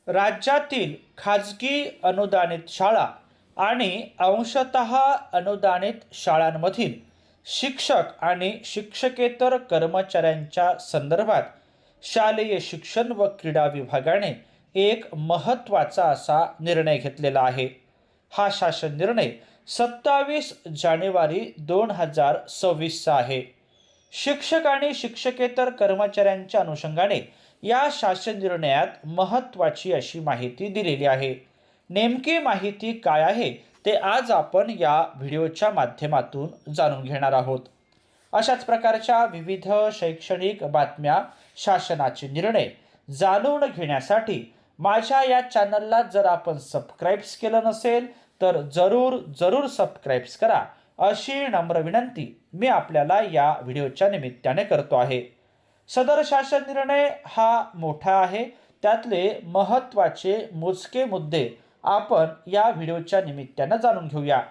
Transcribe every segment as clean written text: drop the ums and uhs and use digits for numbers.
राज्यातील खाजगी अनुदानित शाळा आणि अंशतः अनुदानित शाळांमधील शिक्षक आणि शिक्षकेतर कर्मचाऱ्यांच्या संदर्भात शालेय शिक्षण व क्रीडा विभागाने एक महत्त्वाचा असा निर्णय घेतलेला आहे. हा शासन निर्णय 27 जानेवारी 2026 आहे. शिक्षक आणि शिक्षकेतर कर्मचाऱ्यांच्या अनुषंगाने या शासन निर्णयात महत्त्वाची अशी माहिती दिलेली आहे. नेमकी माहिती काय आहे ते आज आपण या व्हिडिओच्या माध्यमातून जाणून घेणार आहोत. अशाच प्रकारच्या विविध शैक्षणिक बातम्या, शासनाचे निर्णय जाणून घेण्यासाठी माझ्या या चॅनलला जर आपण सबस्क्राईब्स केलं नसेल तर जरूर सबस्क्राईब्स करा अशी नम्र विनंती मी आपल्याला या व्हिडिओच्या निमित्ताने करतो आहे. सदर शासन निर्णय हा मोठा आहे. त्यातले महत्त्वाचे मोजके मुद्दे आपण या व्हिडिओच्या निमित्ताने जाणून घेऊया.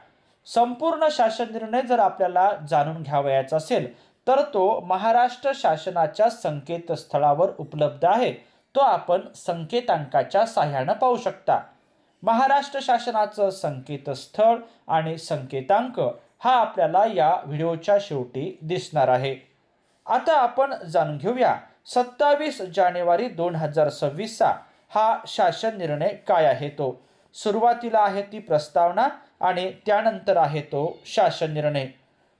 संपूर्ण शासन निर्णय जर आपल्याला जाणून घ्यावयाचा असेल तर तो महाराष्ट्र शासनाच्या संकेतस्थळावर उपलब्ध आहे. तो आपण संकेतांकाच्या सहाय्याने पाहू शकता. महाराष्ट्र शासनाचं संकेतस्थळ आणि संकेतांक हा आपल्याला या व्हिडिओच्या शेवटी दिसणार आहे. आता आपण जाणून घेऊया 27 जानेवारी 2026 हा शासन निर्णय काय आहे तो. सुरुवातीला आहे ती प्रस्तावना आणि त्यानंतर आहे तो शासन निर्णय.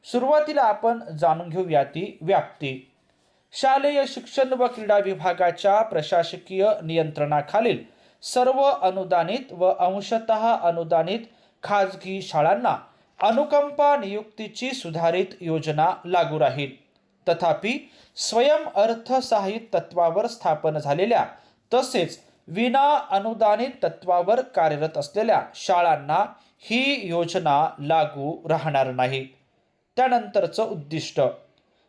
सुरुवातीला आपण जाणून घेऊया ती व्याप्ती. शालेय शिक्षण व क्रीडा विभागाच्या प्रशासकीय नियंत्रणाखालील सर्व अनुदानित व अंशतः अनुदानित खाजगी शाळांना अनुकंपा नियुक्तीची सुधारित योजना लागू राहील. तथापि स्वयं अर्थसहाय्यित तत्वावर स्थापन झालेल्या तसेच विना अनुदानित तत्वावर कार्यरत असलेल्या शाळांना ही योजना लागू राहणार नाही. त्यानंतरचं उद्दिष्ट.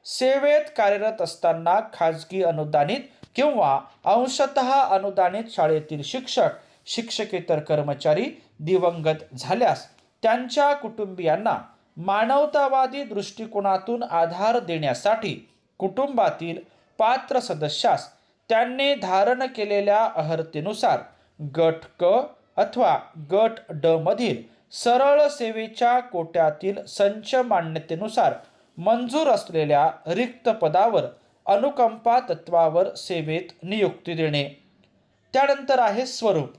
सेवेत कार्यरत असताना खाजगी अनुदानित किंवा अंशतः अनुदानित शाळेतील शिक्षक, शिक्षकेतर कर्मचारी दिवंगत झाल्यास त्यांच्या कुटुंबियांना मानवतावादी दृष्टिकोनातून आधार देण्यासाठी कुटुंबातील पात्र सदस्यास त्यांनी धारण केलेल्या अर्हतेनुसार गट क अथवा गट ड मधील सरळ सेवेच्या कोट्यातील संच मान्यतेनुसार मंजूर असलेल्या रिक्त पदावर अनुकंपा तत्वावर सेवेत नियुक्ती देणे. त्यानंतर आहे स्वरूप.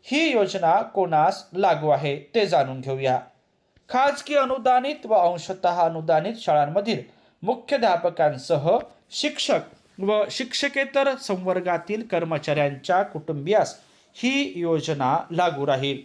ही योजना कोणास लागू आहे ते जाणून घेऊया. खाजगी अनुदानित व अंशतः अनुदानित शाळांमधील मुख्याध्यापकांसह शिक्षक व शिक्षकेतर संवर्गातील कर्मचाऱ्यांच्या कुटुंबियास ही योजना लागू राहील.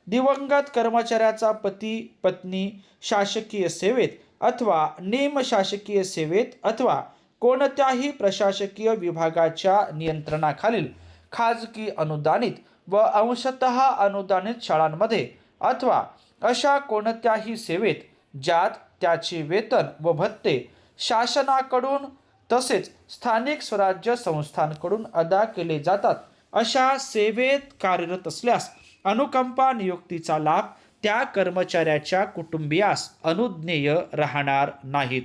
दिवंगत कर्मचाऱ्याचा पती, पत्नी शासकीय सेवेत अथवा निमशासकीय सेवेत अथवा कोणत्याही प्रशासकीय विभागाच्या नियंत्रणाखालील खाजगी अनुदानित व अंशतः अनुदानित शाळांमध्ये अथवा अशा कोणत्याही सेवेत ज्यात त्याचे वेतन व भत्ते शासनाकडून तसेच स्थानिक स्वराज्य संस्थांकडून अदा केले जातात अशा सेवेत कार्यरत असल्यास अनुकंपा नियुक्तीचा लाभ त्या कर्मचाऱ्याच्या कुटुंबियास अनुज्ञेय राहणार नाहीत.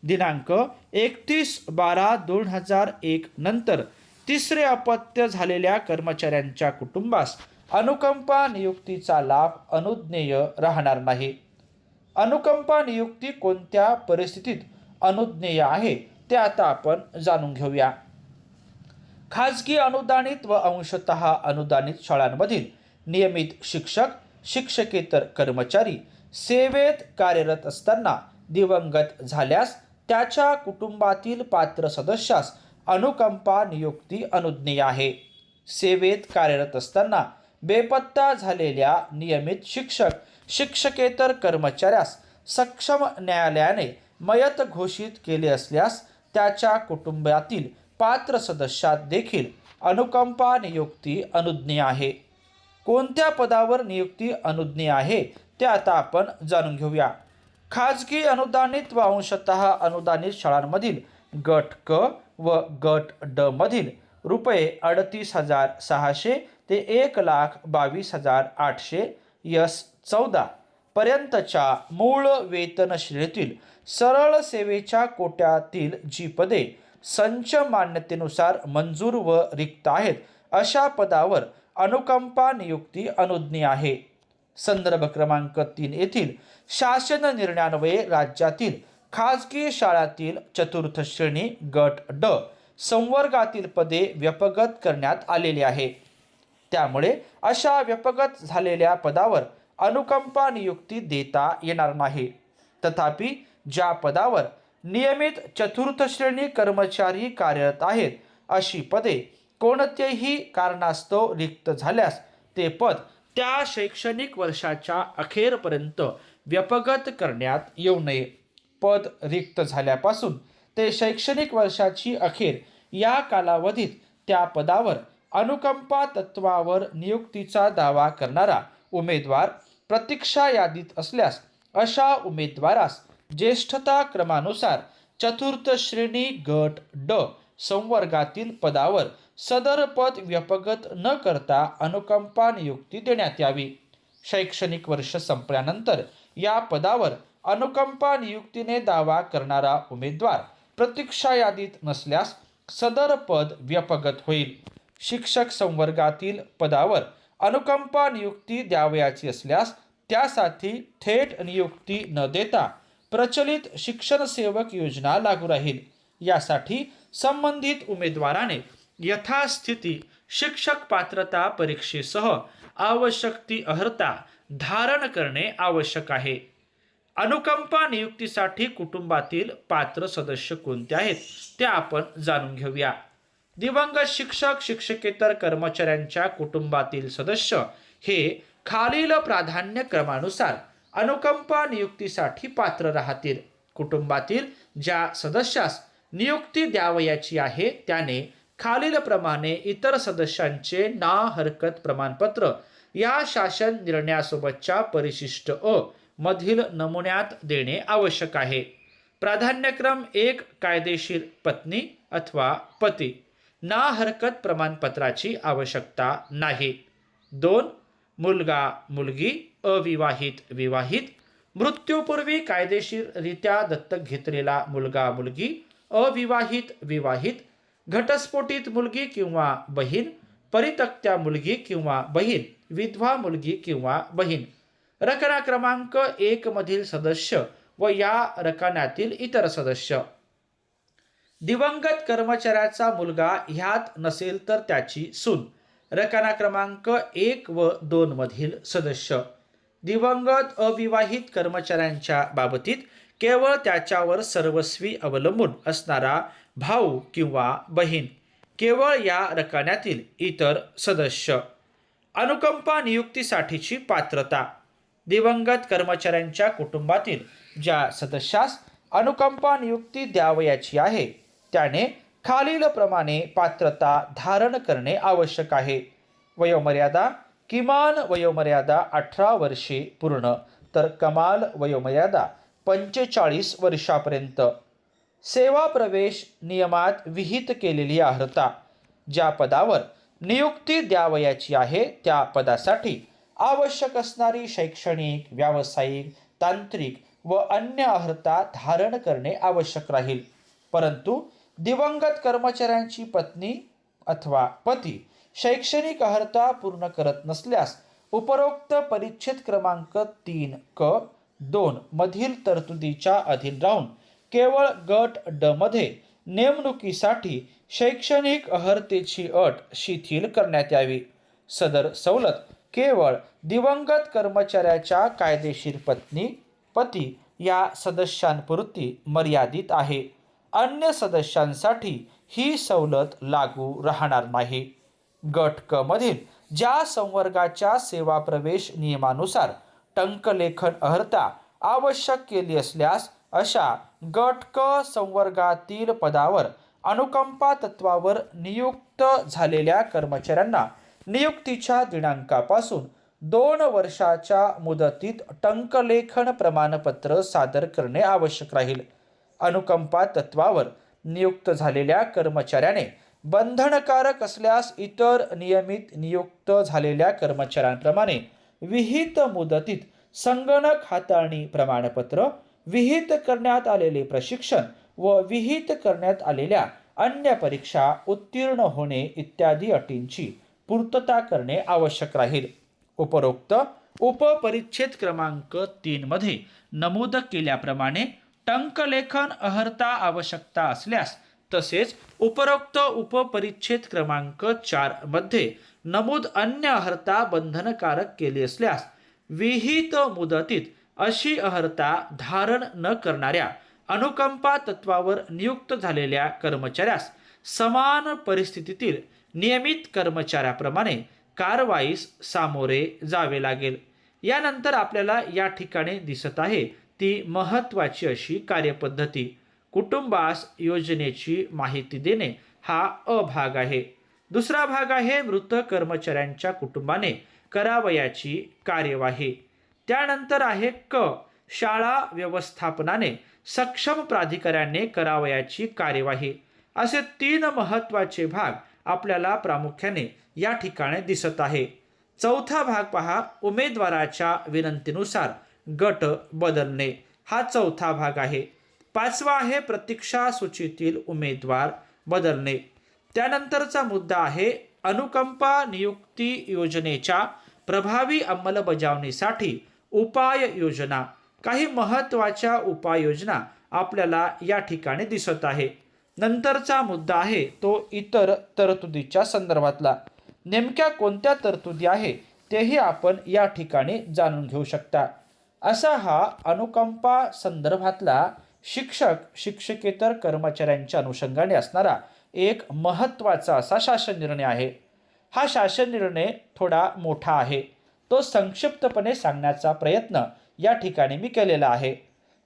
दिनांक 31/12/2001 नंतर तिसरे अपत्य झालेल्या कर्मचाऱ्यांच्या कुटुंबास अनुकंपा नियुक्तीचा लाभ अनुज्ञेय राहणार नाही. अनुकंपा नियुक्ती कोणत्या परिस्थितीत अनुज्ञेय आहे ते आता आपण जाणून घेऊया. खाजगी अनुदानित व अंशतः अनुदानित शाळांमधील नियमित शिक्षक, शिक्षकेतर कर्मचारी सेवेत कार्यरत असताना दिवंगत झाल्यास त्याच्या कुटुंबातील पात्र सदस्यास अनुकंपा नियुक्ती अनुज्ञेय आहे. सेवेत कार्यरत असताना बेपत्ता झालेल्या नियमित शिक्षक, शिक्षकेतर कर्मचाऱ्यास सक्षम न्यायालयाने मयत घोषित केले असल्यास त्याच्या कुटुंबातील पात्र सदस्यात देखील अनुकंपा नियुक्ती अनुज्ञेय आहे. कोणत्या पदावर नियुक्ती अनुज्ञेय आहे ते आता आपण जाणून घेऊया. खाजगी अनुदानित व अंशतः अनुदानित शाळांमधील गट क व गट ड मधील ₹38,600 ते 1,22,800 S14 पर्यंतच्या मूळ वेतन श्रेणीतील सरळ सेवेच्या कोट्यातील जी पदे संच मान्यतेनुसार मंजूर व रिक्त आहेत अशा पदावर अनुकंपा नियुक्ती अनुज्ञेय आहे. संदर्भ क्रमांक 3 येथील शासन निर्णयान्वये राज्यातील खाजगी शाळांतील चतुर्थ श्रेणी गट ड संवर्गातील पदे व्यपगत करण्यात आलेली आहे. त्यामुळे अशा व्यपगत झालेल्या पदावर अनुकंपा नियुक्ती देता येणार नाही. तथापि ज्या पदावर नियमित चतुर्थ श्रेणी कर्मचारी कार्यरत आहेत अशी पदे कोणत्याही कारणास्तव रिक्त झाल्यास ते पद त्या शैक्षणिक वर्षाच्या अखेरपर्यंत व्यपगत करण्यात येऊ नये. पद रिक्त झाल्यापासून ते शैक्षणिक वर्षाची अखेर या कालावधीत त्या पदावर अनुकंपा तत्वावर नियुक्तीचा दावा करणारा उमेदवार प्रतीक्षा यादीत असल्यास अशा उमेदवारास ज्येष्ठता क्रमानुसार चतुर्थ श्रेणी गट ड संवर्गातील पदावर सदर पद व्यपगत न करता अनुकंपा नियुक्ती देण्यात यावी. शैक्षणिक वर्ष संपल्यानंतर या पदावर अनुकंपा नियुक्तीने दावा करणारा उमेदवार प्रतीक्षा यादीत नसल्यास सदर पद व्यपगत होईल. शिक्षक संवर्गातील पदावर अनुकंपा नियुक्ती द्यावयाची असल्यास त्यासाठी थेट नियुक्ती न देता प्रचलित शिक्षण सेवक योजना लागू राहील. यासाठी संबंधित उमेदवाराने यथास्थिती शिक्षक पात्रता परीक्षेसह आवश्यक ती अर्हता धारण करणे आवश्यक आहे. अनुकंपा नियुक्तीसाठी कुटुंबातील पात्र सदस्य कोणते आहेत ते आपण जाणून घेऊया. दिवंगत शिक्षक शिक्षकेतर कर्मचाऱ्यांच्या कुटुंबातील सदस्य हे खालील प्राधान्य क्रमानुसार अनुकंपा नियुक्तीसाठी पात्र राहतील. कुटुंबातील ज्या सदस्यास नियुक्ती द्यावयाची आहे त्याने खालील प्रमाणे इतर सदस्यांचे ना हरकत प्रमाणपत्र या शासन निर्णयासोबतच्या परिशिष्ट अ मधील नमुन्यात देणे आवश्यक आहे. प्राधान्यक्रम 1 कायदेशीर पत्नी अथवा पती, ना हरकत प्रमाणपत्राची आवश्यकता नाही. 2 मुलगा मुलगी, अविवाहित विवाहित, मृत्यूपूर्वी कायदेशीररित्या दत्तक घेतलेला मुलगा मुलगी, अविवाहित विवाहित, घटस्फोटित मुलगी किंवा बहीण, परित्यक्त्या मुलगी किंवा बहीण, विधवा मुलगी किंवा बहीण, रकाना क्रमांक 1 मधील सदस्य व या रकान्यातील इतर सदस्य. दिवंगत कर्मचाऱ्याचा मुलगा ह्यात नसेल तर त्याची सून, रकाना क्रमांक 1 व 2 मधील सदस्य. दिवंगत अविवाहित कर्मचाऱ्यांच्या बाबतीत केवळ त्याच्यावर सर्वस्वी अवलंबून असणारा भाऊ किंवा बहीण, केवळ या रकान्यातील इतर सदस्य. अनुकंपा नियुक्तीसाठीची पात्रता. दिवंगत कर्मचाऱ्यांच्या कुटुंबातील ज्या सदस्यास अनुकंपा नियुक्ती द्यावयाची आहे त्याने खालील प्रमाणे पात्रता धारण करणे आवश्यक आहे. वयोमर्यादा. किमान वयोमर्यादा 18 वर्षे पूर्ण तर कमाल वयोमर्यादा 45 वर्षापर्यंत. सेवा प्रवेश नियमात विहित केलेली अर्हता. ज्या पदावर नियुक्ती द्यावयाची आहे त्या पदासाठी आवश्यक असणारी शैक्षणिक, व्यावसायिक, तांत्रिक व अन्य अर्हता धारण करणे आवश्यक राहील. परंतु दिवंगत कर्मचाऱ्यांची पत्नी अथवा पती शैक्षणिक अर्हता पूर्ण करत नसल्यास उपरोक्त परिच्छेद क्रमांक 3 क 2 मधील तरतुदीच्या अधीन राहून केवळ गट ड मध्ये नेमणुकीसाठी शैक्षणिक अर्हतेची अट शिथिल करण्यात यावी. सदर सवलत केवळ दिवंगत कर्मचाऱ्याच्या कायदेशीर पत्नी पती या सदस्यांपुरती मर्यादित आहे. अन्य सदस्यांसाठी ही सवलत लागू राहणार नाही. गट क मधील ज्या संवर्गाच्या सेवा प्रवेश नियमानुसार टंकलेखन अर्हता आवश्यक केली असल्यास अशा गट क संवर्गातील पदावर अनुकंपा तत्वावर नियुक्त झालेल्या कर्मचाऱ्यांना नियुक्तीच्या दिनांकापासून 2 वर्षाच्या मुदतीत टंकलेखन प्रमाणपत्र सादर करणे आवश्यक राहील. अनुकंपा तत्वावर नियुक्त झालेल्या कर्मचाऱ्याने बंधनकारक असल्यास इतर नियमित नियुक्त झालेल्या कर्मचाऱ्यांप्रमाणे विहित मुदतीत संगणक हाताळणी प्रमाणपत्र, विहित करण्यात आलेले प्रशिक्षण व विहित करण्यात आलेल्या अन्य परीक्षा उत्तीर्ण होणे इत्यादी अटींची पूर्तता करणे आवश्यक राहील. उपरोक्त उपपरिच्छेद क्रमांक 3 मध्ये नमूद केल्याप्रमाणे टंकलेखन अर्हता आवश्यकता असल्यास तसेच उपरोक्त उपपरिच्छेद क्रमांक 4 मध्ये नमूद अन्य अर्हता बंधनकारक केली असल्यास विहित मुदतीत अशी अर्हता धारण न करणाऱ्या अनुकंपा तत्वावर नियुक्त झालेल्या कर्मचाऱ्यास समान परिस्थितीतील नियमित कर्मचाऱ्याप्रमाणे कारवाईस सामोरे जावे लागेल. यानंतर आपल्याला या ठिकाणी दिसत आहे ती महत्त्वाची अशी कार्यपद्धती. कुटुंबास योजनेची माहिती देणे हा अ भाग आहे. दुसरा भाग आहे मृत कर्मचाऱ्यांच्या कुटुंबाने करावयाची कार्यवाही. त्यानंतर आहे क शाळा व्यवस्थापनाने सक्षम प्राधिकाऱ्याने करावयाची कार्यवाही. असे 3 महत्त्वाचे भाग आपल्याला प्रामुख्याने या ठिकाणी दिसत आहे. चौथा भाग पहा, उमेदवाराच्या विनंतीनुसार गट बदलणे. हा चौथा भाग आहे. पाचवा आहे प्रतीक्षा सूचीतील उमेदवार बदलणे. त्यानंतरचा मुद्दा आहे अनुकंपा नियुक्ती योजनेच्या प्रभावी अंमलबजावणीसाठी उपाययोजना. काही महत्त्वाच्या उपाययोजना आपल्याला या ठिकाणी दिसत आहे. नंतरचा मुद्दा आहे तो इतर तरतुदीच्या संदर्भातला. नेमक्या कोणत्या तरतुदी आहे तेही आपण या ठिकाणी जाणून घेऊ शकता. असा हा अनुकंपा संदर्भातला शिक्षक शिक्षकेतर कर्मचाऱ्यांच्या अनुषंगाने असणारा एक महत्त्वाचा असा शासन निर्णय आहे. हा शासन निर्णय थोडा मोठा आहे. तो संक्षिप्तपणे सांगण्याचा प्रयत्न या ठिकाणी मी केलेला आहे.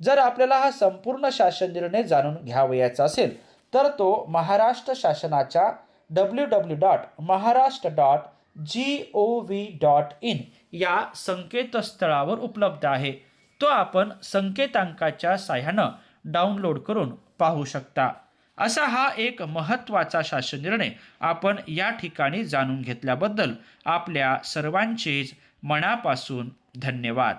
जर आपल्याला हा संपूर्ण शासन निर्णय जाणून घ्यावयाचा असेल तर तो महाराष्ट्र शासनाच्या www.maharashtra.gov.in या संकेतस्थळावर उपलब्ध आहे. तो आपण संकेतांकाच्या साहाय्यानं डाउनलोड करून पाहू शकता. असा हा एक महत्त्वाचा शासन निर्णय आपण या ठिकाणी जाणून घेतल्याबद्दल आपल्या सर्वांचेच मनापासून धन्यवाद.